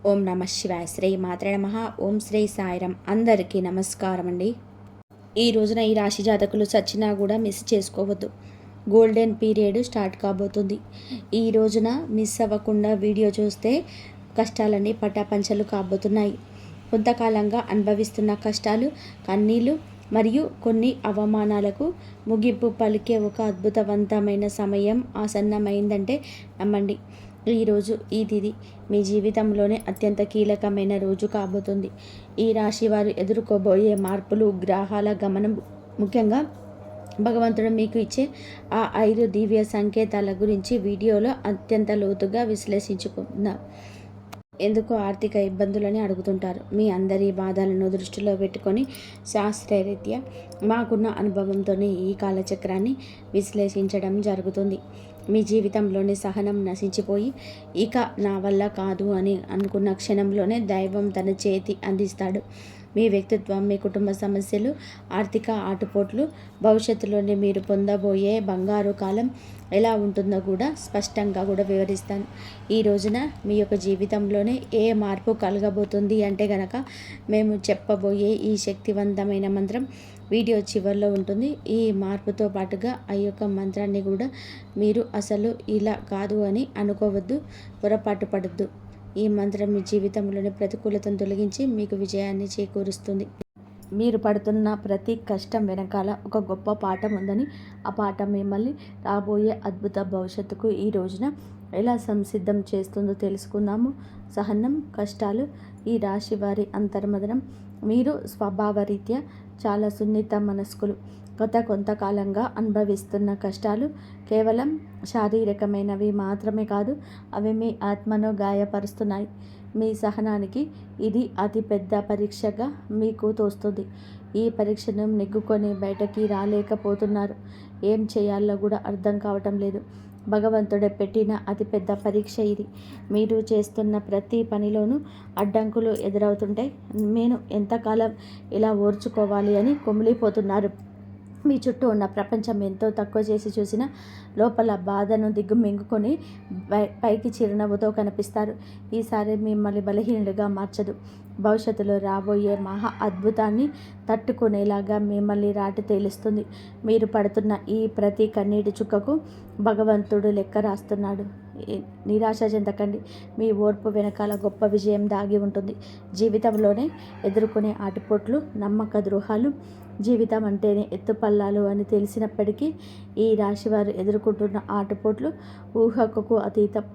ఓం నమ శివాయ. శ్రీ మాత్రే నమః. ఓం శ్రీ సాయిరాం. అందరికీ నమస్కారం అండి. ఈ రోజున ఈ రాశి జాతకులు చచ్చినా కూడా మిస్ చేసుకోవద్దు. గోల్డెన్ పీరియడ్ స్టార్ట్ కాబోతుంది. ఈ రోజున మిస్ అవ్వకుండా వీడియో చూస్తే కష్టాలన్నీ పటాపంచలు కాబోతున్నాయి. కొంతకాలంగా అనుభవిస్తున్న కష్టాలు, కన్నీళ్ళు మరియు కొన్ని అవమానాలకు ముగింపు పలికే ఒక అద్భుతవంతమైన సమయం ఆసన్నమైందంటే నమ్మండి. ఈరోజు ఈ తిథి మీ జీవితంలోనే అత్యంత కీలకమైన రోజు కాబోతుంది. ఈ రాశి వారు ఎదుర్కోబోయే మార్పులు, గ్రహాల గమనం, ముఖ్యంగా భగవంతుడు మీకు ఇచ్చే ఆ 5 దివ్య సంకేతాల గురించి వీడియోలో అత్యంత లోతుగా విశ్లేషించుకుందాం. ఎందుకో ఆర్థిక ఇబ్బందులని అడుగుతుంటారు. మీ అందరి బాధలను దృష్టిలో పెట్టుకొని శాస్త్రరీత్యా మాకున్న అనుభవంతోనే ఈ కాలచక్రాన్ని విశ్లేషించడం జరుగుతుంది. మీ జీవితంలోని సహనం నశించిపోయి ఇక నా వల్ల కాదు అని అనుకున్న క్షణంలోనే దైవం తన చేతి అందిస్తాడు. మీ వ్యక్తిత్వం, మీ కుటుంబ సమస్యలు, ఆర్థిక ఆటుపోట్లు, భవిష్యత్తులోనే మీరు పొందబోయే బంగారు కాలం ఎలా ఉంటుందో కూడా స్పష్టంగా కూడా వివరిస్తాను. ఈ రోజున మీ యొక్క జీవితంలోనే ఏ మార్పు కలగబోతుంది అంటే గనక మేము చెప్పబోయే ఈ శక్తివంతమైన మంత్రం వీడియో చివరిలో ఉంటుంది. ఈ మార్పుతో పాటుగా ఆ యొక్క మంత్రాన్ని కూడా మీరు అసలు ఇలా కాదు అని అనుకోవద్దు, పొరపాటు పడద్దు. ఈ మంత్రం మీ జీవితంలోని ప్రతికూలతను తొలగించి మీకు విజయాన్ని చేకూరుస్తుంది. మీరు పడుతున్న ప్రతి కష్టం వెనకాల ఒక గొప్ప పాఠం ఉందని, ఆ పాఠం మిమ్మల్ని రాబోయే అద్భుత భవిష్యత్తుకు ఈ రోజున ఎలా సంసిద్ధం చేస్తుందో తెలుసుకుందాము. సహనం, కష్టాలు, ఈ రాశి వారి అంతర్మదనం. మీరు స్వభావరీత్యా చాలా సున్నిత మనస్కులు. కొంతకాలంగా అనుభవిస్తున్న కష్టాలు కేవలం శారీరకమైనవి మాత్రమే కాదు, అవి మీ ఆత్మను గాయపరుస్తున్నాయి. మీ సహనానికి ఇది అతి పెద్ద పరీక్షగా మీకు తోస్తుంది. ఈ పరీక్షను నెగ్గుకొని బయటకి రాలేకపోతున్నారు. ఏం చేయాలో కూడా అర్థం కావటం లేదు. భగవంతుడే పెట్టిన అతిపెద్ద పరీక్ష ఇది. మీరు చేస్తున్న ప్రతి పనిలోనూ అడ్డంకులు ఎదురవుతుంటే నేను ఎంతకాలం ఇలా ఓర్చుకోవాలి అని కుమిలిపోతున్నారు. మీ చుట్టూ ఉన్న ప్రపంచం ఎంతో తక్కువ చేసి చూసినా లోపల బాధను దిగ్గుమింగుకొని పైకి చిరునవ్వుతో కనిపిస్తారు. ఈసారి మిమ్మల్ని బలహీనుడిగా మార్చదు. భవిష్యత్తులో రాబోయే మహా అద్భుతాన్ని తట్టుకునేలాగా మిమ్మల్ని రాటి తేలుస్తుంది. మీరు పడుతున్న ఈ ప్రతి కన్నీటి చుక్కకు భగవంతుడు లెక్క రాస్తున్నాడు. నిరాశ చెందకండి. మీ ఓర్పు వెనకాల గొప్ప విజయం దాగి ఉంటుంది. జీవితంలోనే ఎదుర్కొనే ఆటుపోట్లు, నమ్మక ద్రోహాలు, జీవితం అంటేనే ఎత్తుపల్లాలు అని తెలిసినప్పటికీ ఈ రాశివారు ఎదుర్కొంటున్న ఆటుపోట్లు ఊహకు అతీతం.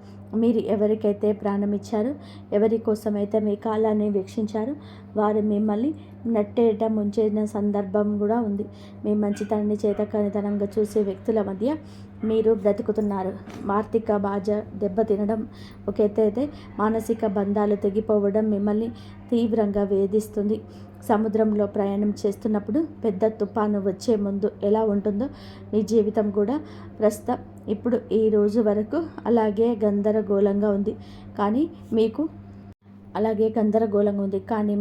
మీరు ఎవరికైతే ప్రాణమిచ్చారో, ఎవరి కోసమైతే మీ కాలాన్ని వీక్షించారో వారు మిమ్మల్ని నట్టేట ముంచిన సందర్భం కూడా ఉంది. మీ మంచితనాన్ని చేతకానితనంగా చూసే వ్యక్తుల మధ్య మీరు బ్రతుకుతున్నారు. ఆర్థిక బాధ దెబ్బతినడం ఒక ఎత్తు అయితే, మానసిక బంధాలు తెగిపోవడం మిమ్మల్ని తీవ్రంగా వేధిస్తుంది. సముద్రంలో ప్రయాణం చేస్తున్నప్పుడు పెద్ద తుఫాను వచ్చే ముందు ఎలా ఉంటుందో మీ జీవితం కూడా ప్రస్తుతం ఇప్పుడు ఈ రోజు వరకు అలాగే గందరగోళంగా ఉంది. కానీ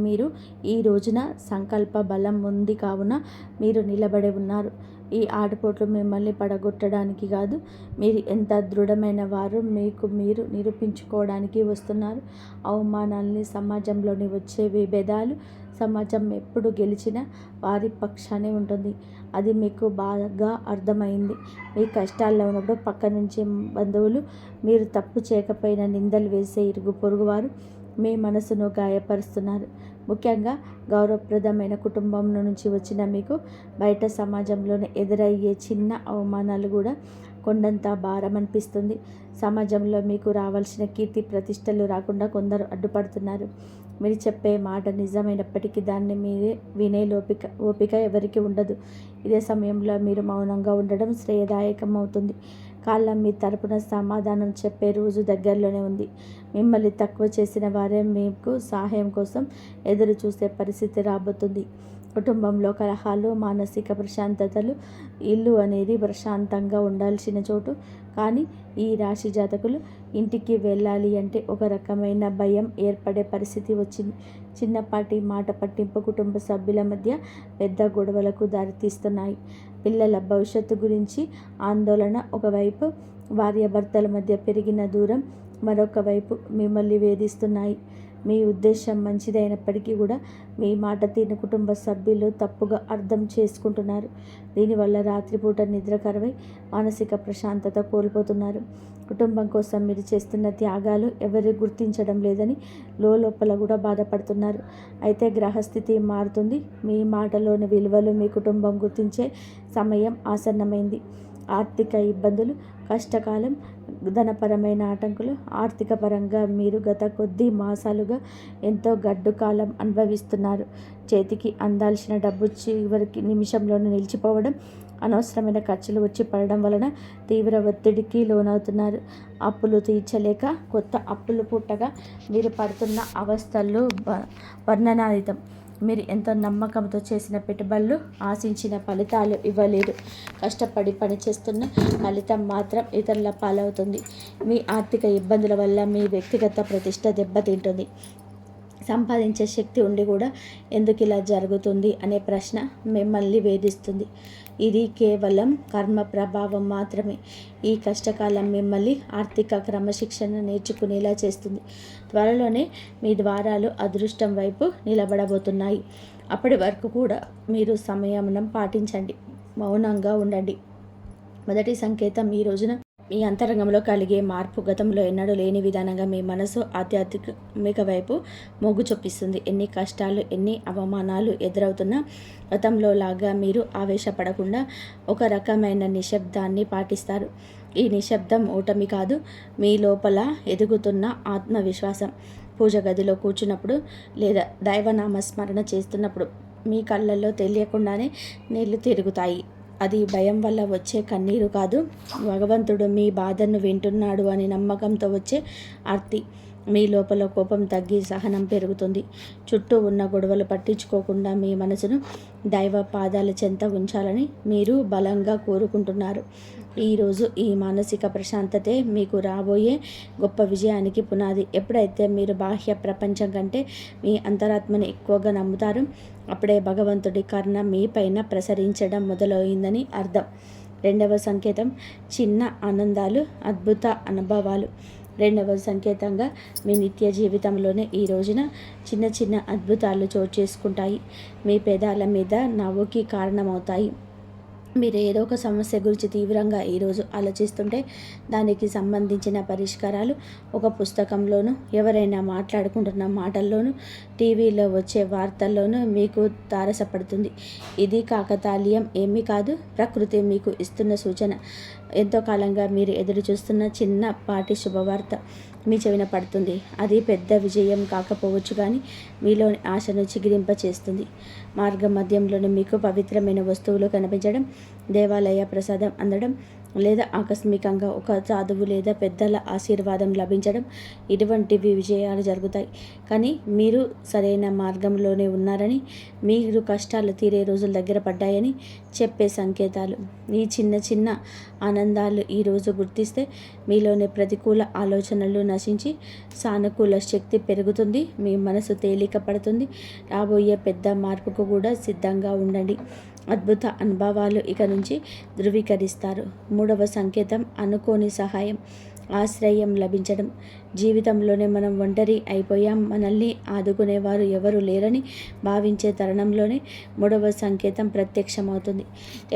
మీరు ఈ రోజున సంకల్ప బలం ఉంది కావున మీరు నిలబడి ఉన్నారు. ఈ ఆటుపోట్లు మిమ్మల్ని పడగొట్టడానికి కాదు, మీరు ఎంత దృఢమైన వారు మీకు మీరు నిరూపించుకోవడానికి వస్తున్నారు. అవమానాల్ని, సమాజంలోని వచ్చే విభేదాలు, సమాజం ఎప్పుడు గెలిచినా వారి పక్షానే ఉంటుంది. అది మీకు బాగా అర్థమైంది. మీ కష్టాల్లో ఉన్నప్పుడు పక్క నుంచి బంధువులు, మీరు తప్పు చేయకపోయినా నిందలు వేసే ఇరుగు పొరుగువారు మీ మనసును గాయపరుస్తున్నారు. ముఖ్యంగా గౌరవప్రదమైన కుటుంబం నుంచి వచ్చిన మీకు బయట సమాజంలోనే ఎదురయ్యే చిన్న అవమానాలు కూడా కొండంత భారం అనిపిస్తుంది. సమాజంలో మీకు రావాల్సిన కీర్తి ప్రతిష్టలు రాకుండా కొందరు అడ్డుపడుతున్నారు. మీరు చెప్పే మాట నిజమైనప్పటికీ దాన్ని మీరే వినే ఓపిక ఎవరికి ఉండదు. ఇదే సమయంలో మీరు మౌనంగా ఉండడం శ్రేయదాయకం అవుతుంది. కాలం మీ తరపున సమాధానం చెప్పే రోజు దగ్గరలోనే ఉంది. మిమ్మల్ని తక్కువ చేసిన వారే మీకు సహాయం కోసం ఎదురు చూసే పరిస్థితి రాబోతుంది. కుటుంబంలో కలహాలు, మానసిక ప్రశాంతతలు. ఇల్లు అనేది ప్రశాంతంగా ఉండాల్సిన చోటు, కానీ ఈ రాశి జాతకులు ఇంటికి వెళ్ళాలి అంటే ఒక రకమైన భయం ఏర్పడే పరిస్థితి వచ్చింది. చిన్నపాటి మాట పట్టింపు కుటుంబ సభ్యుల మధ్య పెద్ద గొడవలకు దారితీస్తున్నాయి. పిల్లల భవిష్యత్తు గురించి ఆందోళన ఒకవైపు, భార్యాభర్తల మధ్య పెరిగిన దూరం మరొక వైపు మిమ్మల్ని వేధిస్తున్నాయి. మీ ఉద్దేశం మంచిదైనప్పటికీ కూడా మీ మాట తీరిన కుటుంబ సభ్యులు తప్పుగా అర్థం చేసుకుంటున్నారు. దీనివల్ల రాత్రిపూట నిద్ర కరువై మానసిక ప్రశాంతత కోల్పోతున్నారు. కుటుంబం కోసం మీరు చేస్తున్న త్యాగాలు ఎవరు గుర్తించడం లేదని లోపల కూడా బాధపడుతున్నారు. అయితే గ్రహస్థితి మారుతుంది. మీ మాటలోని విలువలు మీ కుటుంబం గుర్తించే సమయం ఆసన్నమైంది. ఆర్థిక ఇబ్బందులు, కష్టకాలం, ధనపరమైన ఆటంకులు, ఆర్థిక పరంగా మీరు గత కొద్ది మాసాలుగా ఎంతో గడ్డు కాలం అనుభవిస్తున్నారు. చేతికి అందాల్సిన డబ్బు చివరికి నిమిషంలోనే నిలిచిపోవడం, అనవసరమైన ఖర్చులు వచ్చి పడడం వలన తీవ్ర ఒత్తిడికి లోనవుతున్నారు. అప్పులు తీర్చలేక కొత్త అప్పులు పుట్టగా మీరు పడుతున్న అవస్థలు వర్ణనాతీతం. మీరు ఎంతో నమ్మకంతో చేసిన పెట్టుబడులు ఆశించిన ఫలితాలు ఇవ్వలేరు. కష్టపడి పనిచేస్తున్న ఫలితం మాత్రం ఇతరుల పాలవుతుంది. మీ ఆర్థిక ఇబ్బందుల వల్ల మీ వ్యక్తిగత ప్రతిష్ట దెబ్బతింటుంది. సంపాదించే శక్తి ఉండి కూడా ఎందుకు ఇలా జరుగుతుంది అనే ప్రశ్న మిమ్మల్ని వేధిస్తుంది. ఇది కేవలం కర్మ ప్రభావం మాత్రమే. ఈ కష్టకాలం మిమ్మల్ని ఆర్థిక క్రమశిక్షణ నేర్చుకునేలా చేస్తుంది. త్వరలోనే మీ ద్వారాలు అదృష్టం వైపు నిలబడబోతున్నాయి. అప్పటి వరకు కూడా మీరు సంయమనం పాటించండి, మౌనంగా ఉండండి. మొదటి సంకేతం, ఈ రోజున మీ అంతరంగంలో కలిగే మార్పు గతంలో ఎన్నడూ లేని విధానంగా మీ మనసు ఆధ్యాత్మిక వైపు మొగ్గు చూపిస్తుంది. ఎన్ని కష్టాలు, ఎన్ని అవమానాలు ఎదురవుతున్నా గతంలో లాగా మీరు ఆవేశపడకుండా ఒక రకమైన నిశ్శబ్దాన్ని పాటిస్తారు. ఈ నిశ్శబ్దం ఓటమి కాదు, మీ లోపల ఎదుగుతున్న ఆత్మవిశ్వాసం. పూజ గదిలో కూర్చున్నప్పుడు లేదా దైవనామస్మరణ చేస్తున్నప్పుడు మీ కళ్ళల్లో తెలియకుండానే నీళ్లు తిరుగుతాయి. అది భయం వల్ల వచ్చే కన్నీరు కాదు, భగవంతుడు మీ బాధను వింటున్నాడు అని నమ్మకంతో వచ్చే ఆర్తి. మీ లోపల కోపం తగ్గి సహనం పెరుగుతుంది. చుట్టూ ఉన్న గొడవలు పట్టించుకోకుండా మీ మనసును దైవ పాదాల చెంత ఉంచాలని మీరు బలంగా కోరుకుంటున్నారు. ఈరోజు ఈ మానసిక ప్రశాంతతే మీకు రాబోయే గొప్ప విజయానికి పునాది. ఎప్పుడైతే మీరు బాహ్య ప్రపంచం కంటే మీ అంతరాత్మని ఎక్కువగా నమ్ముతారో అప్పుడే భగవంతుడి కరుణ మీ పైన ప్రసరించడం మొదలైందని అర్థం. రెండవ సంకేతం, చిన్న ఆనందాలు, అద్భుత అనుభవాలు. రెండవ సంకేతంగా మీ నిత్య జీవితంలోనే ఈ రోజున చిన్న చిన్న అద్భుతాలు చోటు చేసుకుంటాయి. మీ పెదాల మీద నవ్వుకి కారణమవుతాయి. మీరు ఏదో ఒక సమస్య గురించి తీవ్రంగా ఈరోజు ఆలోచిస్తుంటే దానికి సంబంధించిన పరిష్కారాలు ఒక పుస్తకంలోనూ, ఎవరైనా మాట్లాడుకుంటున్న మాటల్లోనూ, టీవీలో వచ్చే వార్తల్లోనూ మీకు తారసపడుతుంది. ఇది కాకతాళీయం ఏమీ కాదు, ప్రకృతి మీకు ఇస్తున్న సూచన. ఎంతో కాలంగా మీరు ఎదురు చూస్తున్న చిన్నపాటి శుభవార్త మీ చెవిన పడుతుంది. అది పెద్ద విజయం కాకపోవచ్చు, కానీ మీలోని ఆశను చిగిరింపచేస్తుంది. మార్గ మధ్యంలోనే మీకు పవిత్రమైన వస్తువులు కనిపించడం, దేవాలయ ప్రసాదం అందడం, లేదా ఆకస్మికంగా ఒక సాధువు లేదా పెద్దల ఆశీర్వాదం లభించడం, ఇటువంటివి విజయాలు జరుగుతాయి. కానీ మీరు సరైన మార్గంలోనే ఉన్నారని, మీరు కష్టాలు తీరే రోజులు దగ్గర పడ్డాయని చెప్పే సంకేతాలు. ఈ చిన్న చిన్న ఆనందాలు ఈరోజు గుర్తిస్తే మీలోని ప్రతికూల ఆలోచనలు నశించి సానుకూల శక్తి పెరుగుతుంది. మీ మనసు తేలిక పడుతుంది. రాబోయే పెద్ద మార్పుకు కూడా సిద్ధంగా ఉండండి. అద్భుత అనుభవాలు ఇక నుంచి ధృవీకరిస్తారు. మూడవ సంకేతం, అనుకోని సహాయం, ఆశ్రయం లభించడం. జీవితంలోనే మనం ఒంటరి అయిపోయాం, మనల్ని ఆదుకునేవారు ఎవరు లేరని భావించే తరుణంలోనే మూడవ సంకేతం ప్రత్యక్షమవుతుంది.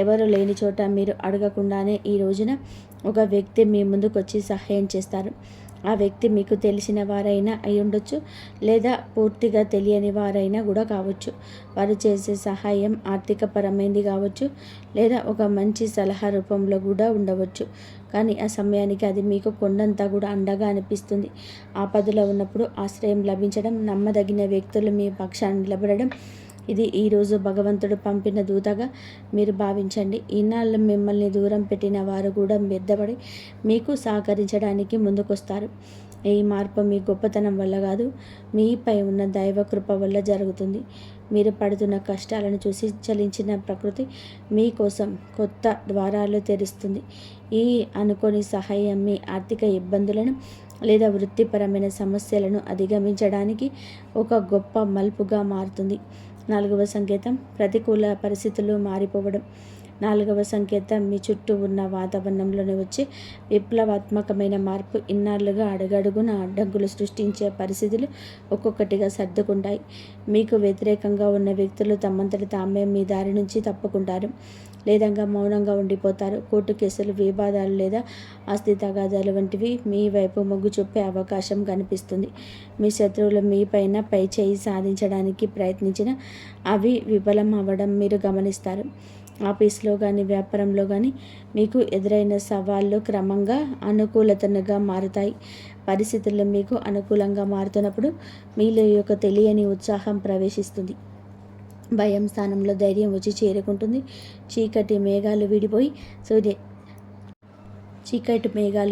ఎవరు లేని చోట మీరు అడగకుండానే ఈ రోజున ఒక వ్యక్తి మీ ముందుకొచ్చి సహాయం చేస్తారు. ఆ వ్యక్తి మీకు తెలిసిన వారైనా అయి ఉండొచ్చు, లేదా పూర్తిగా తెలియని వారైనా కూడా కావచ్చు. వారు చేసే సహాయం ఆర్థికపరమైనది కావచ్చు, లేదా ఒక మంచి సలహా రూపంలో కూడా ఉండవచ్చు. కానీ ఆ సమయానికి అది మీకు కొండంతా కూడా అండగా అనిపిస్తుంది. ఆపదలో ఉన్నప్పుడు ఆశ్రయం లభించడం, నమ్మదగిన వ్యక్తులు మీ పక్షాన నిలబడడం, ఇది ఈరోజు భగవంతుడు పంపిన దూతగా మీరు భావించండి. ఈనాళ్ళు మిమ్మల్ని దూరం పెట్టిన వారు కూడా మెద్దపడి మీకు సహకరించడానికి ముందుకొస్తారు. ఈ మార్పు మీ గొప్పతనం వల్ల కాదు, మీపై ఉన్న దైవ కృప వల్ల జరుగుతుంది. మీరు పడుతున్న కష్టాలను చూసి చలించిన ప్రకృతి మీకోసం కొత్త ద్వారాలు తెరుస్తుంది. ఈ అనుకోని సహాయం మీ ఆర్థిక ఇబ్బందులను లేదా వృత్తిపరమైన సమస్యలను అధిగమించడానికి ఒక గొప్ప మలుపుగా మారుతుంది. నాలుగవ సంకేతం, ప్రతికూల పరిస్థితులు మారిపోవడం. 4వ సంకేతం మీ చుట్టూ ఉన్న వాతావరణంలోనే వచ్చే విప్లవాత్మకమైన మార్పు. ఇన్నాళ్లుగా అడుగడుగున అడ్డంకులు సృష్టించే పరిస్థితులు ఒక్కొక్కటిగా సర్దుకుంటాయి. మీకు వ్యతిరేకంగా ఉన్న వ్యక్తులు తమంతట తామే మీ దారి నుంచి తప్పుకుంటారు, లేదా మౌనంగా ఉండిపోతారు. కోర్టు కేసులు, వివాదాలు లేదా ఆస్తి తగాదాలు వంటివి మీ వైపు మొగ్గు చూపే అవకాశం కనిపిస్తుంది. మీ శత్రువులు మీ పైన పై చేయి సాధించడానికి ప్రయత్నించిన అవి విఫలం అవ్వడం మీరు గమనిస్తారు. ఆఫీస్లో కానీ, వ్యాపారంలో కానీ మీకు ఎదురైన సవాళ్ళు క్రమంగా అనుకూలతగా మారుతాయి. పరిస్థితులు మీకు అనుకూలంగా మారుతున్నప్పుడు మీలో ఒక తెలియని ఉత్సాహం ప్రవేశిస్తుంది. భయం స్థానంలో ధైర్యం వచ్చి చేరుకుంటుంది. చీకటి మేఘాలు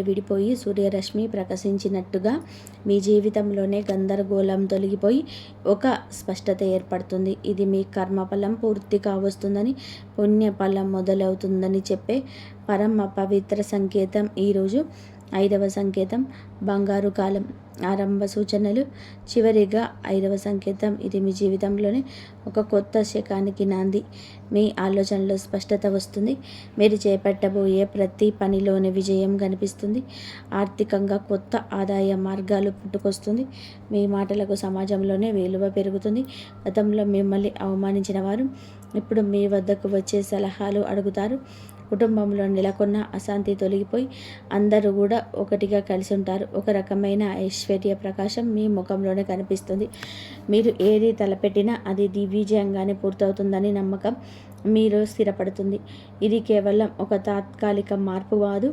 విడిపోయి సూర్యరశ్మి ప్రకాశించినట్టుగా మీ జీవితంలోనే గందరగోళం తొలగిపోయి ఒక స్పష్టత ఏర్పడుతుంది. ఇది మీ కర్మఫలం పూర్తిగా వస్తుందని, పుణ్యఫలం మొదలవుతుందని చెప్పే పరమ పవిత్ర సంకేతం. ఈరోజు 5వ సంకేతం బంగారు కాలం, ఆరంభ సూచనలు. చివరిగా 5వ సంకేతం, ఇది మీ జీవితంలోనే ఒక కొత్త శకానికి నాంది. మీ ఆలోచనలో స్పష్టత వస్తుంది. మీరు చేపట్టబోయే ప్రతి పనిలోని విజయం కనిపిస్తుంది. ఆర్థికంగా కొత్త ఆదాయ మార్గాలు పుట్టుకొస్తుంది. మీ మాటలకు సమాజంలోనే విలువ పెరుగుతుంది. గతంలో మిమ్మల్ని అవమానించిన వారు ఇప్పుడు మీ వద్దకు వచ్చే సలహాలు అడుగుతారు. కుటుంబంలో నెలకొన్న అశాంతి తొలగిపోయి అందరూ కూడా ఒకటిగా కలిసి ఉంటారు. ఒక రకమైన ఐశ్వర్య ప్రకాశం మీ ముఖంలోనే కనిపిస్తుంది. మీరు ఏది తలపెట్టినా అది దిగ్విజయంగానే పూర్తవుతుందని నమ్మకం మీలో స్థిరపడుతుంది. ఇది కేవలం ఒక తాత్కాలిక మార్పు కాదు.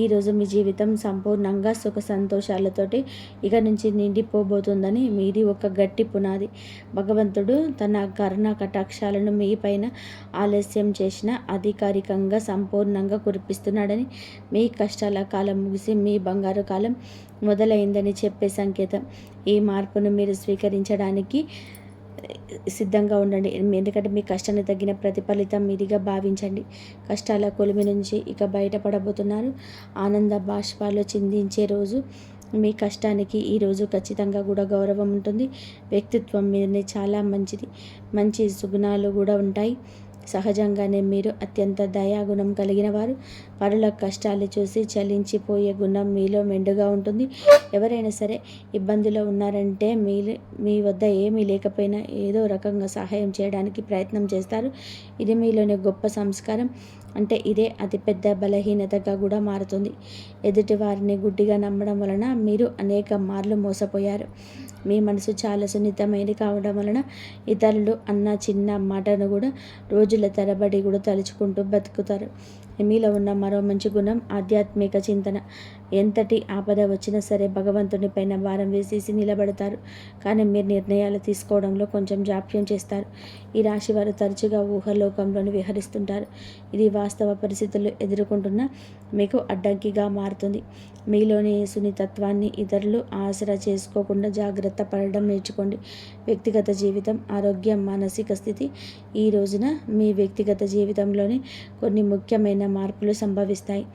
ఈరోజు మీ జీవితం సంపూర్ణంగా సుఖ సంతోషాలతోటి ఇక నుంచి నిండిపోబోతుందని మీది ఒక గట్టి పునాది. భగవంతుడు తన కరుణ కటాక్షాలను మీ పైన ఆలస్యం చేసిన అధికారికంగా సంపూర్ణంగా కురిపిస్తున్నాడని, మీ కష్టాల కాలం ముగిసి మీ బంగారు కాలం మొదలైందని చెప్పే సంకేతం. ఈ మార్పును మీరు స్వీకరించడానికి సిద్ధంగా ఉండండి. ఎందుకంటే మీ కష్టానికి తగిన ప్రతిఫలితం మీదిగా భావించండి. కష్టాల కొలిమి నుంచి ఇక బయటపడబోతున్నారు. ఆనంద బాష్పాలు చిందించే రోజు. మీ కష్టానికి ఈరోజు ఖచ్చితంగా కూడా గౌరవం ఉంటుంది. వ్యక్తిత్వం మీదనే చాలా మంచి సుగుణాలు కూడా ఉంటాయి. సహజంగానే మీరు అత్యంత దయాగుణం కలిగిన వారు. పరుల కష్టాలు చూసి చలించిపోయే గుణం మీలో మెండుగా ఉంటుంది. ఎవరైనా సరే ఇబ్బందిలో ఉన్నారంటే మీ వద్ద ఏమీ లేకపోయినా ఏదో రకంగా సహాయం చేయడానికి ప్రయత్నం చేస్తారు. ఇది మీలోని గొప్ప సంస్కారం. అంటే ఇదే అతిపెద్ద బలహీనతగా కూడా మారుతుంది. ఎదుటి వారిని గుడ్డిగా నమ్మడం వలన మీరు అనేక మార్లు మోసపోయారు. మీ మనసు చాలా సున్నితమైనది కావడం వలన ఇతరులు అన్న చిన్న మాటను కూడా రోజుల తరబడి కూడా తలుచుకుంటూ బతుకుతారు. మీలో ఉన్న మరో మంచి గుణం ఆధ్యాత్మిక చింతన. ఎంతటి ఆపద వచ్చినా సరే భగవంతుని పైన భారం వేసేసి నిలబడతారు. కానీ మీరు నిర్ణయాలు తీసుకోవడంలో కొంచెం జాప్యం చేస్తారు. ఈ రాశి వారు తరచుగా ఊహలోకంలోని విహరిస్తుంటారు. ఇది వాస్తవ పరిస్థితులు ఎదుర్కొంటున్న మీకు అడ్డంకిగా మారుతుంది. మీలోని సున్నితత్వాన్ని ఇతరులు ఆసరా చేసుకోకుండా జాగ్రత్త పడడం నేర్చుకోండి. వ్యక్తిగత జీవితం, ఆరోగ్యం, మానసిక స్థితి. ఈ రోజున మీ వ్యక్తిగత జీవితంలోని కొన్ని ముఖ్యమైన మార్పులు సంభవిస్తాయి.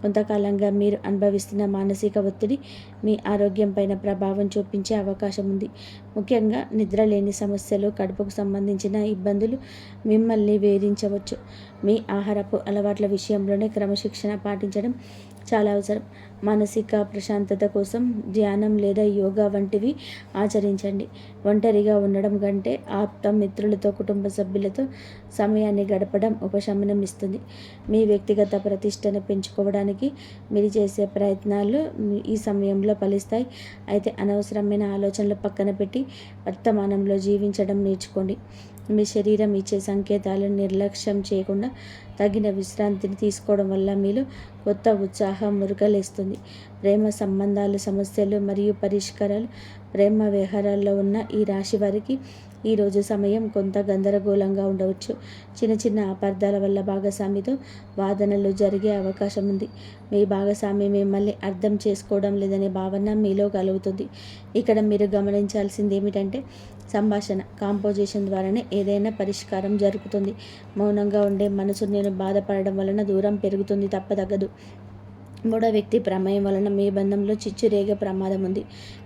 కొంతకాలంగా మీరు అనుభవిస్తున్న మానసిక ఒత్తిడి మీ ఆరోగ్యం పైన ప్రభావం చూపించే అవకాశం ఉంది. ముఖ్యంగా నిద్రలేని సమస్యలు, కడుపుకు సంబంధించిన ఇబ్బందులు మిమ్మల్ని వేధించవచ్చు. మీ ఆహారపు అలవాట్ల విషయంలోనే క్రమశిక్షణ పాటించడం చాలా అవసరం. మానసిక ప్రశాంతత కోసం ధ్యానం లేదా యోగా వంటివి ఆచరించండి. ఒంటరిగా ఉండడం కంటే ఆప్త మిత్రులతో, కుటుంబ సభ్యులతో సమయాన్ని గడపడం ఉపశమనం ఇస్తుంది. మీ వ్యక్తిగత ప్రతిష్టను పెంచుకోవడానికి మీరు చేసే ప్రయత్నాలు ఈ సమయంలో ఫలిస్తాయి. అయితే అనవసరమైన ఆలోచనలు పక్కన పెట్టి వర్తమానంలో జీవించడం నేర్చుకోండి. మీ శరీరం ఇచ్చే సంకేతాలను నిర్లక్ష్యం చేయకుండా తగిన విశ్రాంతిని తీసుకోవడం వల్ల మీలో కొత్త ఉత్సాహం మురుకలేస్తుంది. ప్రేమ సంబంధాలు, సమస్యలు మరియు పరిష్కారాలు. ప్రేమ వ్యవహారాల్లో ఉన్న ఈ రాశి వారికి ఈరోజు సమయం కొంత గందరగోళంగా ఉండవచ్చు. చిన్న అపార్థాల వల్ల భాగస్వామితో వాదనలు జరిగే అవకాశం ఉంది. మీ భాగస్వామి మిమ్మల్ని అర్థం చేసుకోవడం లేదనే భావన మీలో కలుగుతుంది. ఇక్కడ మీరు గమనించాల్సింది ఏమిటంటే సంభాషణ, కాంపోజిషన్ ద్వారానే ఏదైనా పరిష్కారం జరుగుతుంది. మౌనంగా ఉండే మనసు నేను బాధపడడం వలన దూరం పెరుగుతుంది తప్పదగదు. మూడో వ్యక్తి ప్రమేయం వలన మీ బంధంలో చిచ్చురేగే ప్రమాదం ఉంది.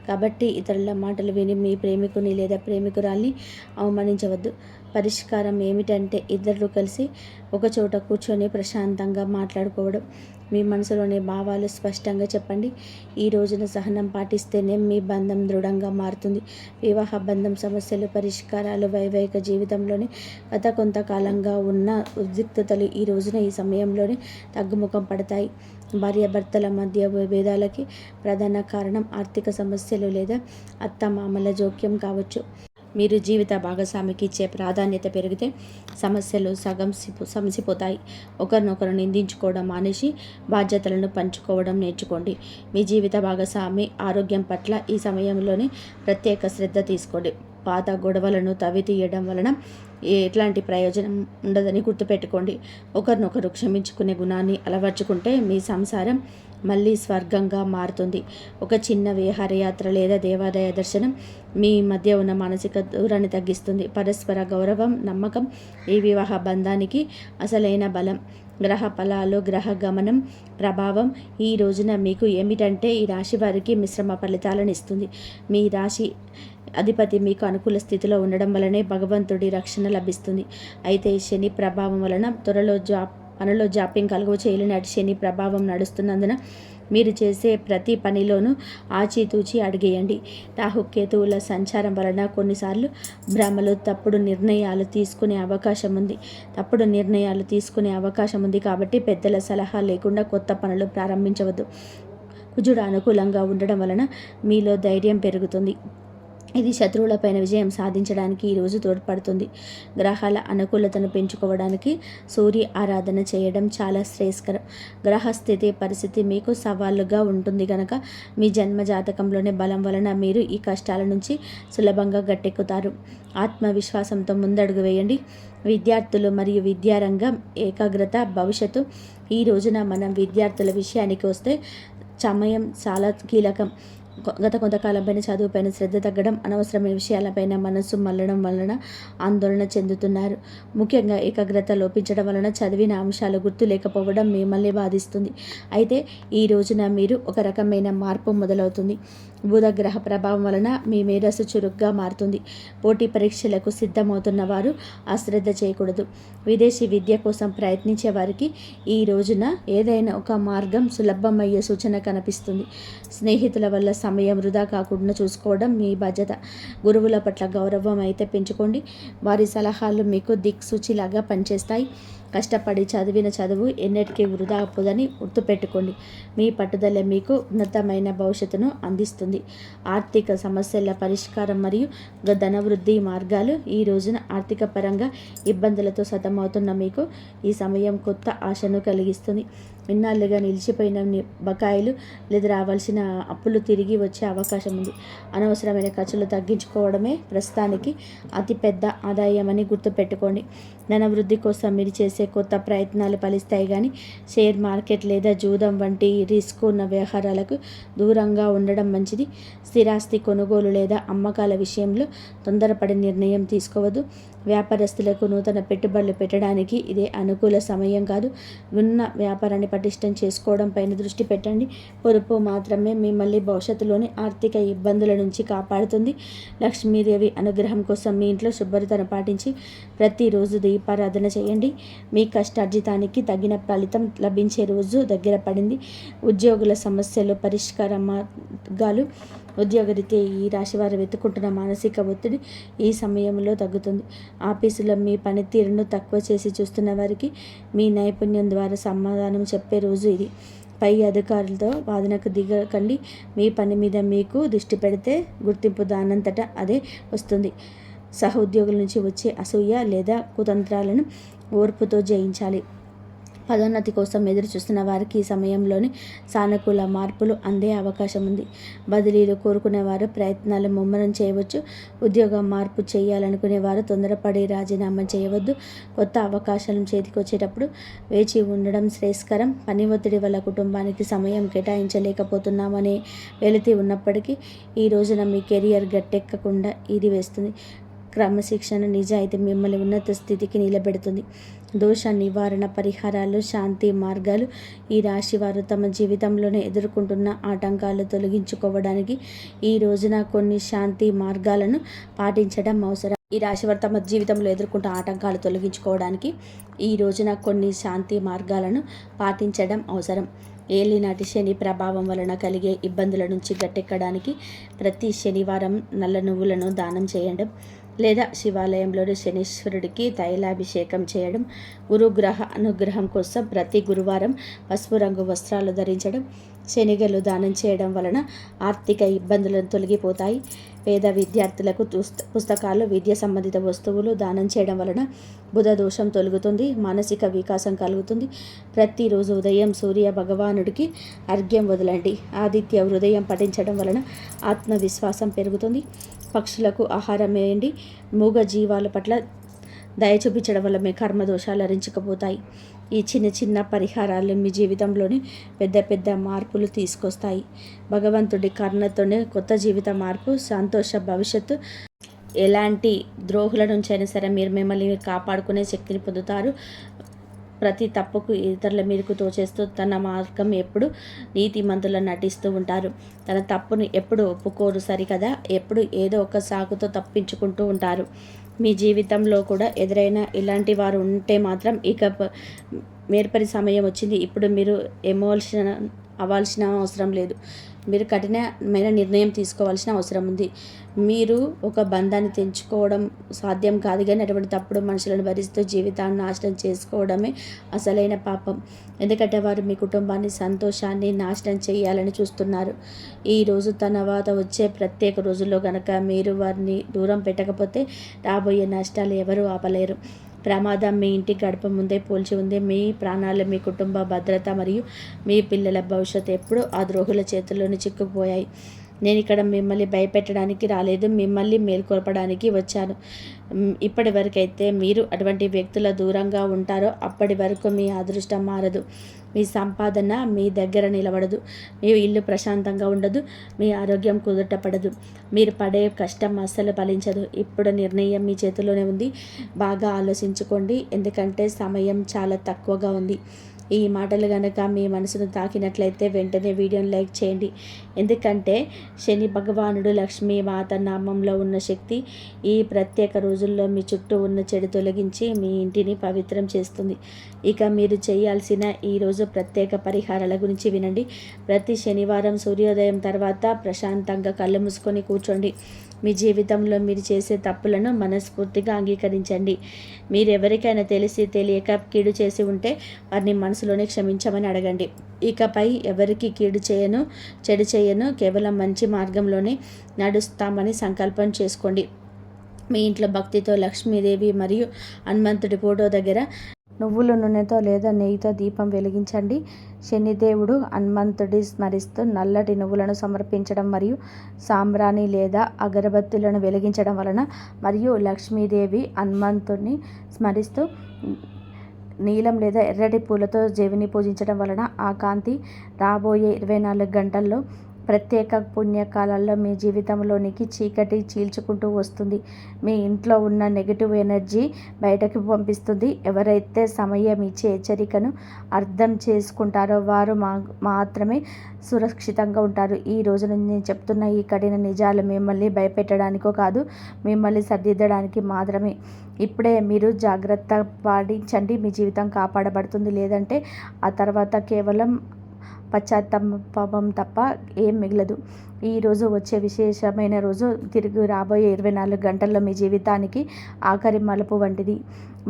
కాబట్టి ఇతరుల మాటలు విని మీ ప్రేమికుని లేదా ప్రేమికురాల్ని అవమానించవద్దు. పరిష్కారం ఏమిటంటే ఇద్దరు కలిసి ఒక చోట కూర్చొని ప్రశాంతంగా మాట్లాడుకోవడం. మీ మనసులోని భావాలు స్పష్టంగా చెప్పండి. ఈ రోజున సహనం పాటిస్తేనే మీ బంధం దృఢంగా మారుతుంది. వివాహ బంధం సమస్యలు పరిష్కారాలు వైవాహిక జీవితంలోని గత కొంతకాలంగా ఉన్న ఉద్రిక్తతలు ఈ రోజున ఈ సమయంలోనే తగ్గుముఖం పడతాయి. భార్యాభర్తల మధ్య భేదాలకి ప్రధాన కారణం ఆర్థిక సమస్యలు లేదా అత్తమామల జోక్యం కావచ్చు. మీరు జీవిత భాగస్వామికి ఇచ్చే ప్రాధాన్యత పెరిగితే సమస్యలు సమసిపోతాయి. ఒకరినొకరు నిందించుకోవడం మానేసి బాధ్యతలను పంచుకోవడం నేర్చుకోండి. మీ జీవిత భాగస్వామి ఆరోగ్యం పట్ల ఈ సమయంలోనే ప్రత్యేక శ్రద్ధ తీసుకోండి. పాత గొడవలను తవ్వితీయడం వలన ఎట్లాంటి ప్రయోజనం ఉండదని గుర్తుపెట్టుకోండి. ఒకరినొకరు క్షమించుకునే గుణాన్ని అలవర్చుకుంటే మీ సంసారం మళ్ళీ స్వర్గంగా మారుతుంది. ఒక చిన్న విహారయాత్ర లేదా దేవాలయ దర్శనం మీ మధ్య ఉన్న మానసిక దూరాన్ని తగ్గిస్తుంది. పరస్పర గౌరవం, నమ్మకం ఈ వివాహ బంధానికి అసలైన బలం. గ్రహ ఫలాలు, గ్రహ గమనం ప్రభావం ఈ రోజున మీకు ఏమిటంటే ఈ రాశి వారికి మిశ్రమ ఫలితాలను ఇస్తుంది. మీ రాశి అధిపతి మీకు అనుకూల స్థితిలో ఉండడం వలనే భగవంతుడి రక్షణ లభిస్తుంది. అయితే శని ప్రభావం వలన పనిలో జాప్యం కలుగు చేయలేని శని ప్రభావం నడుస్తున్నందున మీరు చేసే ప్రతి పనిలోనూ ఆచితూచి అడిగేయండి. రాహుకేతువుల సంచారం వలన కొన్నిసార్లు భ్రమలు, తప్పుడు నిర్ణయాలు తీసుకునే అవకాశం ఉంది కాబట్టి పెద్దల సలహా లేకుండా కొత్త పనులు ప్రారంభించవద్దు. కుజుడు అనుకూలంగా ఉండడం వలన మీలో ధైర్యం పెరుగుతుంది. ఇది శత్రువులపైన విజయం సాధించడానికి ఈరోజు తోడ్పడుతుంది. గ్రహాల అనుకూలతను పెంచుకోవడానికి సూర్య ఆరాధన చేయడం చాలా శ్రేయస్కరం. గ్రహస్థితి పరిస్థితి మీకు సవాలుగా ఉంటుంది కనుక మీ జన్మ జాతకంలోని బలం వలన మీరు ఈ కష్టాల నుంచి సులభంగా గట్టెక్కుతారు. ఆత్మవిశ్వాసంతో ముందడుగు వేయండి. విద్యార్థులు మరియు విద్యారంగం ఏకాగ్రత భవిష్యత్తు. ఈ రోజున మనం విద్యార్థుల విషయానికి వస్తే సమయం చాలా కీలకం. గత కొంతకాలంపైన చదువుపైన శ్రద్ధ తగ్గడం, అనవసరమైన విషయాలపైన మనసు మళ్ళడం వలన ఆందోళన చెందుతున్నారు. ముఖ్యంగా ఏకాగ్రత లోపించడం వలన చదివిన అంశాలు గుర్తు లేకపోవడం మిమ్మల్ని బాధిస్తుంది. అయితే ఈ రోజున మీరు ఒక రకమైన మార్పు మొదలవుతుంది. బుధ గ్రహ ప్రభావం వలన మీ మేధస్సు చురుగ్గా మారుతుంది. పోటీ పరీక్షలకు సిద్ధమవుతున్న వారు అశ్రద్ధ చేయకూడదు. విదేశీ విద్య కోసం ప్రయత్నించే వారికి ఈ రోజున ఏదైనా ఒక మార్గం సులభమయ్యే సూచన కనిపిస్తుంది. స్నేహితుల వల్ల సమయం వృధా కాకుండా చూసుకోవడం మీ బాధ్యత. గురువుల పట్ల గౌరవం అయితే పెంచుకోండి. వారి సలహాలు మీకు దిక్సూచిలాగా పనిచేస్తాయి. కష్టపడి చదివిన చదువు ఎన్నటికీ వృధా అవ్వదని గుర్తుపెట్టుకోండి. మీ పట్టుదల మీకు ఉన్నతమైన భవిష్యత్తును అందిస్తుంది. ఆర్థిక సమస్యల పరిష్కారం మరియు ధనవృద్ధి మార్గాలు ఈ రోజున ఆర్థిక పరంగా ఇబ్బందులతో సతమవుతున్న మీకు ఈ సమయం కొత్త ఆశను కలిగిస్తుంది. ఇన్నాళ్ళుగా నిలిచిపోయిన బకాయిలు లేదా రావాల్సిన అప్పులు తిరిగి వచ్చే అవకాశం ఉంది. అనవసరమైన ఖర్చులు తగ్గించుకోవడమే ప్రస్తుతానికి అతిపెద్ద ఆదాయమని గుర్తుపెట్టుకోండి. ధనవృద్ధి కోసం మీరు చేసే కొత్త ప్రయత్నాలు ఫలిస్తాయి కానీ షేర్ మార్కెట్ లేదా జూదం వంటి రిస్క్ ఉన్న వ్యవహారాలకు దూరంగా ఉండడం మంచిది. స్థిరాస్తి కొనుగోలు లేదా అమ్మకాల విషయంలో తొందరపడి నిర్ణయం తీసుకోవద్దు. వ్యాపారస్తులకు నూతన పెట్టుబడులు పెట్టడానికి ఇదే అనుకూల సమయం కాదు. ఉన్న వ్యాపారాన్ని పటిష్టం చేసుకోవడం పైన దృష్టి పెట్టండి. పొదుపు మాత్రమే మిమ్మల్ని భవిష్యత్తులోని ఆర్థిక ఇబ్బందుల నుంచి కాపాడుతుంది. లక్ష్మీదేవి అనుగ్రహం కోసం మీ ఇంట్లో శుభ్రతను పాటించి ప్రతిరోజు దీపారాధన చేయండి. మీ కష్టార్జితానికి తగిన ఫలితం లభించే రోజు దగ్గర పడింది. ఉద్యోగుల సమస్యలు పరిష్కార మార్గాలు. ఉద్యోగరీత్యా ఈ రాశివారు వెతుకుంటున్న మానసిక ఒత్తిడి ఈ సమయంలో తగ్గుతుంది. ఆఫీసులో మీ పనితీరును తక్కువ చేసి చూస్తున్న వారికి మీ నైపుణ్యం ద్వారా సమాధానం చెప్పే రోజు ఇది. పై అధికారులతో వాదనకు దిగకండి. మీ పని మీద మీకు దృష్టి పెడితే గుర్తింపు దానంతటా అదే వస్తుంది. సహోద్యోగుల నుంచి వచ్చే అసూయ లేదా కుతంత్రాలను ఓర్పుతో జయించాలి. పదోన్నతి కోసం ఎదురు చూస్తున్న వారికి ఈ సమయంలోని సానుకూల మార్పులు అందే అవకాశం ఉంది. బదిలీలు కోరుకునేవారు ప్రయత్నాలు ముమ్మరం చేయవచ్చు. ఉద్యోగ మార్పు చేయాలనుకునేవారు తొందరపడి రాజీనామా చేయవద్దు. కొత్త అవకాశాలను చేతికొచ్చేటప్పుడు వేచి ఉండడం శ్రేయస్కరం. పని ఒత్తిడి వల్ల కుటుంబానికి సమయం కేటాయించలేకపోతున్నామనే వెలితి ఉన్నప్పటికీ ఈ రోజున మీ కెరియర్ గట్టెక్కకుండా ఇది వేస్తుంది. క్రమశిక్షణ నిజాయితీ మిమ్మల్ని ఉన్నత స్థితికి నిలబెడుతుంది. దోష నివారణ పరిహారాలు, శాంతి మార్గాలు. ఈ రాశి వారు తమ జీవితంలోనే ఎదుర్కొంటున్న ఆటంకాలు తొలగించుకోవడానికి ఈ రోజున కొన్ని శాంతి మార్గాలను పాటించడం అవసరం. ఈ రాశివారు తమ జీవితంలో ఎదుర్కొంటున్న ఆటంకాలు తొలగించుకోవడానికి ఈ రోజున కొన్ని శాంతి మార్గాలను పాటించడం అవసరం. ఏలినాటి శని ప్రభావం వలన కలిగే ఇబ్బందుల నుంచి గట్టెక్కడానికి ప్రతి శనివారం నల్ల నువ్వులను దానం చేయడం లేదా శివాలయంలోని శనీశ్వరుడికి తైలాభిషేకం చేయడం, గురుగ్రహ అనుగ్రహం కోసం ప్రతి గురువారం పసుపు రంగు వస్త్రాలు ధరించడం, శనిగలు దానం చేయడం వలన ఆర్థిక ఇబ్బందులను తొలగిపోతాయి. పేద విద్యార్థులకు పుస్తకాలు, విద్య సంబంధిత వస్తువులు దానం చేయడం వలన బుధ దోషం తొలగుతుంది, మానసిక వికాసం కలుగుతుంది. ప్రతిరోజు ఉదయం సూర్య భగవానుడికి అర్ఘ్యం వదలండి. ఆదిత్య హృదయం పఠించడం వలన ఆత్మవిశ్వాసం పెరుగుతుంది. పక్షులకు ఆహారం వేయండి. మూగ జీవాల పట్ల దయ చూపించడం వల్ల మీ కర్మదోషాలు అరించుకుపోతాయి. ఈ చిన్న చిన్న పరిహారాలు మీ జీవితంలోని పెద్ద పెద్ద మార్పులు తీసుకొస్తాయి. భగవంతుడి కరుణతోనే కొత్త జీవిత మార్పు, సంతోష భవిష్యత్తు. ఎలాంటి ద్రోహుల నుంచైనా సరే మిమ్మల్ని కాపాడుకునే శక్తిని పొందుతారు. ప్రతి తప్పుకు ఇతరుల మీదకు తోచేస్తూ తన మార్గం ఎప్పుడు నీతిమంతులను నటిస్తూ ఉంటారు. తన తప్పుని ఎప్పుడు ఒప్పుకోరు సరికదా, ఎప్పుడు ఏదో ఒక సాకుతో తప్పించుకుంటూ ఉంటారు. మీ జీవితంలో కూడా ఎదురైనా ఇలాంటి వారు ఉంటే మాత్రం ఇక మేర్పరి సమయం వచ్చింది. ఇప్పుడు మీరు ఎమోషన్ అవ్వాల్సిన అవసరం లేదు. మీరు కఠినమైన నిర్ణయం తీసుకోవాల్సిన అవసరం ఉంది. మీరు ఒక బంధాన్ని తెంచుకోవడం సాధ్యం కాదు, కానీ అటువంటి తప్పుడు మనుషులను భరిస్తూ జీవితాన్ని నాశనం చేసుకోవడమే అసలైన పాపం. ఎందుకంటే వారు మీ కుటుంబాన్ని, సంతోషాన్ని నాశనం చేయాలని చూస్తున్నారు. ఈరోజు తర్వాత వచ్చే ప్రత్యేక రోజుల్లో కనుక మీరు వారిని దూరం పెట్టకపోతే రాబోయే నష్టాలు ఎవరూ ఆపలేరు. ప్రమాదం మీ ఇంటి గడప ముందే పోల్చి ఉంది. మీ ప్రాణాలు, మీ కుటుంబ భద్రత మరియు మీ పిల్లల భవిష్యత్తు ఎప్పుడూ ఆ ద్రోహుల చేతుల్లోనే చిక్కుపోయాయి. నేను ఇక్కడ మిమ్మల్ని భయపెట్టడానికి రాలేదు, మిమ్మల్ని మేల్కొల్పడానికి వచ్చాను. ఇప్పటి వరకైతే మీరు అటువంటి వ్యక్తుల దూరంగా ఉంటారో అప్పటి వరకు మీ అదృష్టం మారదు, మీ సంపాదన మీ దగ్గర నిలబడదు, మీ ఇల్లు ప్రశాంతంగా ఉండదు, మీ ఆరోగ్యం కుదుటపడదు, మీరు పడే కష్టం అస్సలు ఫలించదు. ఇప్పుడు నిర్ణయం మీ చేతిలోనే ఉంది. బాగా ఆలోచించుకోండి, ఎందుకంటే సమయం చాలా తక్కువగా ఉంది. ఈ మాటలు కనుక మీ మనసును తాకినట్లయితే వెంటనే వీడియోని లైక్ చేయండి. ఎందుకంటే శని భగవానుడు లక్ష్మీ మాత నామంలో ఉన్న శక్తి ఈ ప్రత్యేక రోజుల్లో మీ చుట్టూ ఉన్న చెడు తొలగించి మీ ఇంటిని పవిత్రం చేస్తుంది. ఇక మీరు చేయాల్సిన ఈరోజు ప్రత్యేక పరిహారాల గురించి వినండి. ప్రతి శనివారం సూర్యోదయం తర్వాత ప్రశాంతంగా కళ్ళు మూసుకొని కూర్చోండి. మీ జీవితంలో మీరు చేసే తప్పులను మనస్ఫూర్తిగా అంగీకరించండి. మీరు ఎవరికైనా తెలిసి తెలియక కీడు చేసి ఉంటే వారిని మనసులోనే క్షమించమని అడగండి. ఇకపై ఎవరికి కీడు చేయను, చెడు చేయను, కేవలం మంచి మార్గంలోనే నడుస్తామని సంకల్పం చేసుకోండి. మీ ఇంట్లో భక్తితో లక్ష్మీదేవి మరియు హనుమంతుడి ఫోటో దగ్గర నువ్వుల నూనెతో లేదా నెయ్యితో దీపం వెలిగించండి. శనిదేవుడు హనుమంతుడి స్మరిస్తూ నల్లటి నువ్వులను సమర్పించడం మరియు సాంబ్రాణి లేదా అగరబత్తులను వెలిగించడం వలన, మరియు లక్ష్మీదేవి హనుమంతుడిని స్మరిస్తూ నీలం లేదా ఎర్రటి పూలతో దేవిని పూజించడం వలన ఆ కాంతి రాబోయే 24 గంటల్లో ప్రత్యేక పుణ్యకాలాల్లో మీ జీవితంలోనికి చీకటి చీల్చుకుంటూ వస్తుంది. మీ ఇంట్లో ఉన్న నెగిటివ్ ఎనర్జీ బయటకు పంపిస్తుంది. ఎవరైతే సమయం ఇచ్చే హెచ్చరికను అర్థం చేసుకుంటారో వారు మాత్రమే సురక్షితంగా ఉంటారు. ఈ రోజు నేను చెప్తున్న ఈ కఠిన నిజాలు మిమ్మల్ని భయపెట్టడానికో కాదు, మిమ్మల్ని సరిదిద్దడానికి మాత్రమే. ఇప్పుడే మీరు జాగ్రత్త పాటించండి, మీ జీవితం కాపాడబడుతుంది. లేదంటే ఆ తర్వాత కేవలం పశ్చాత్తాపం తప్ప ఏం మిగలదు. ఈరోజు వచ్చే విశేషమైన రోజు తిరిగి రాబోయే 24 గంటల్లో మీ జీవితానికి ఆఖరి మలుపు వంటిది.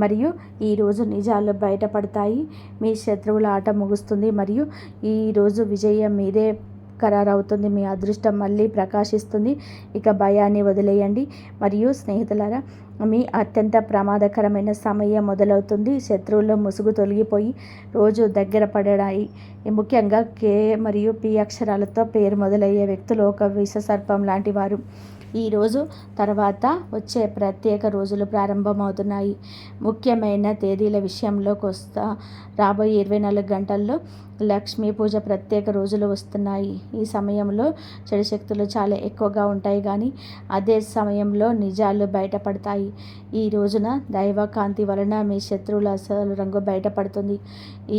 మరియు ఈరోజు నిజాలు బయటపడతాయి. మీ శత్రువుల ఆట ముగుస్తుంది మరియు ఈరోజు విజయం మీదే ఖరారవుతుంది. మీ అదృష్టం మళ్ళీ ప్రకాశిస్తుంది. ఇక భయాన్ని వదిలేయండి. మరియు స్నేహితులారా, మీ అత్యంత ప్రమాదకరమైన సమయం మొదలవుతుంది. శత్రువుల్లో ముసుగు తొలగిపోయి రోజు దగ్గర పడడాయి. ముఖ్యంగా కే మరియు పి అక్షరాలతో పేరు మొదలయ్యే వ్యక్తులు ఒక విషసర్పం లాంటి వారు. ఈరోజు తర్వాత వచ్చే ప్రత్యేక రోజులు ప్రారంభమవుతున్నాయి. ముఖ్యమైన తేదీల విషయంలోకి వస్తా. రాబోయే 24 గంటల్లో లక్ష్మీ పూజ ప్రత్యేక రోజులు వస్తున్నాయి. ఈ సమయంలో చెడు శక్తులు చాలా ఎక్కువగా ఉంటాయి, కానీ అదే సమయంలో నిజాలు బయటపడతాయి. ఈ రోజున దైవ కాంతి వలన మీ శత్రువుల అసలు రంగు బయటపడుతుంది.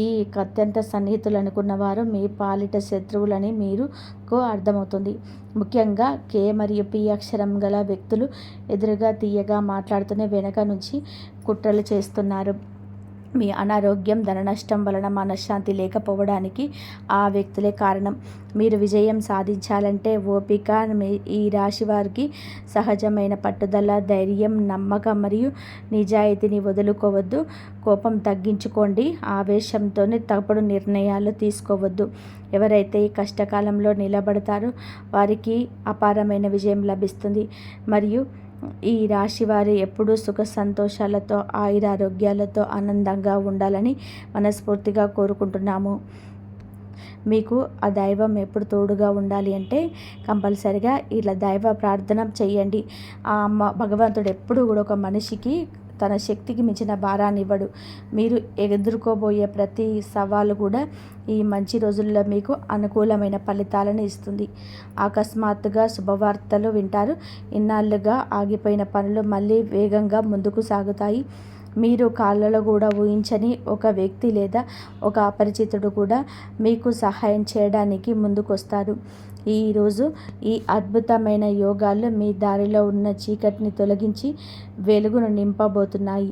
ఈ అత్యంత సన్నిహితులు అనుకున్న వారు మీ పాలిట శత్రువులని మీకు అర్థమవుతుంది. ముఖ్యంగా కే మరియు పి అక్షరం గల వ్యక్తులు ఎదురుగా తీయగా మాట్లాడుతూనే వెనక నుంచి కుట్రలు చేస్తున్నారు. మీ అనారోగ్యం, ధన నష్టం వలన మనశ్శాంతి లేకపోవడానికి ఆ వ్యక్తులే కారణం. మీరు విజయం సాధించాలంటే ఓపిక, ఈ రాశి వారికి సహజమైన పట్టుదల, ధైర్యం, నమ్మకం మరియు నిజాయితీని వదులుకోవద్దు. కోపం తగ్గించుకోండి. ఆవేశంతోనే తప్పుడు నిర్ణయాలు తీసుకోవద్దు. ఎవరైతే ఈ కష్టకాలంలో నిలబడతారో వారికి అపారమైన విజయం లభిస్తుంది. మరియు ఈ రాశి వారు ఎప్పుడూ సుఖ సంతోషాలతో, ఆయురారోగ్యాలతో ఆనందంగా ఉండాలని మనస్ఫూర్తిగా కోరుకుంటున్నాము. మీకు ఆ దైవం ఎప్పుడు తోడుగా ఉండాలి అంటే కంపల్సరిగా ఇలా దైవ ప్రార్థన చెయ్యండి. ఆ భగవంతుడు ఎప్పుడు కూడా ఒక మనిషికి తన శక్తికి మించిన భారాన్ని ఇవ్వడు. మీరు ఎదుర్కోబోయే ప్రతి సవాలు కూడా ఈ మంచి రోజుల్లో మీకు అనుకూలమైన ఫలితాలను ఇస్తుంది. అకస్మాత్తుగా శుభవార్తలు వింటారు. ఇన్నాళ్ళుగా ఆగిపోయిన పనులు మళ్ళీ వేగంగా ముందుకు సాగుతాయి. మీరు కాళ్ళలో కూడా ఊహించని ఒక వ్యక్తి లేదా ఒక అపరిచితుడు కూడా మీకు సహాయం చేయడానికి ముందుకొస్తారు. ఈరోజు ఈ అద్భుతమైన యోగాలు మీ దారిలో ఉన్న చీకటిని తొలగించి వెలుగును నింపబోతున్నాయి.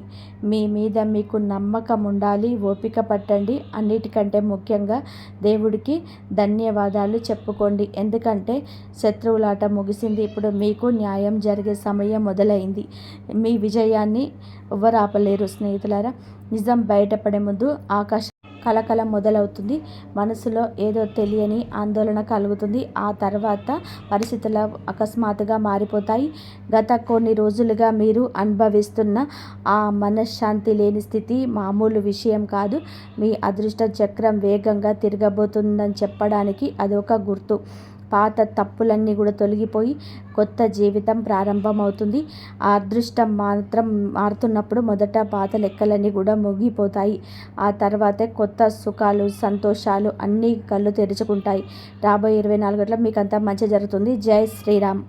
మీ మీద మీకు నమ్మకం ఉండాలి. ఓపిక పట్టండి. అన్నిటికంటే ముఖ్యంగా దేవుడికి ధన్యవాదాలు చెప్పుకోండి. ఎందుకంటే శత్రువులాట ముగిసింది. ఇప్పుడు మీకు న్యాయం జరిగే సమయం మొదలైంది. మీ విజయాన్ని ఎవరు ఆపలేరు స్నేహితులారా. నిజం బయటపడే ముందు ఆకాశం కలకలం మొదలవుతుంది. మనసులో ఏదో తెలియని ఆందోళన కలుగుతుంది. ఆ తర్వాత పరిస్థితులు అకస్మాత్తుగా మారిపోతాయి. గత కొన్ని రోజులుగా మీరు అనుభవిస్తున్న ఆ మనశ్శాంతి లేని స్థితి మామూలు విషయం కాదు. మీ అదృష్ట చక్రం వేగంగా తిరగబోతుందని చెప్పడానికి అదొక గుర్తు. పాత తప్పులన్నీ కూడా తొలగిపోయి కొత్త జీవితం ప్రారంభమవుతుంది. ఆ అదృష్టం మాత్రం మారుతున్నప్పుడు మొదట పాత లెక్కలన్నీ కూడా ముగిపోతాయి. ఆ తర్వాతే కొత్త సుఖాలు, సంతోషాలు అన్నీ కళ్ళు తెరుచుకుంటాయి. రాబోయే 24 గంటల మీకు అంతా మంచి జరుగుతుంది. జై శ్రీరామ్.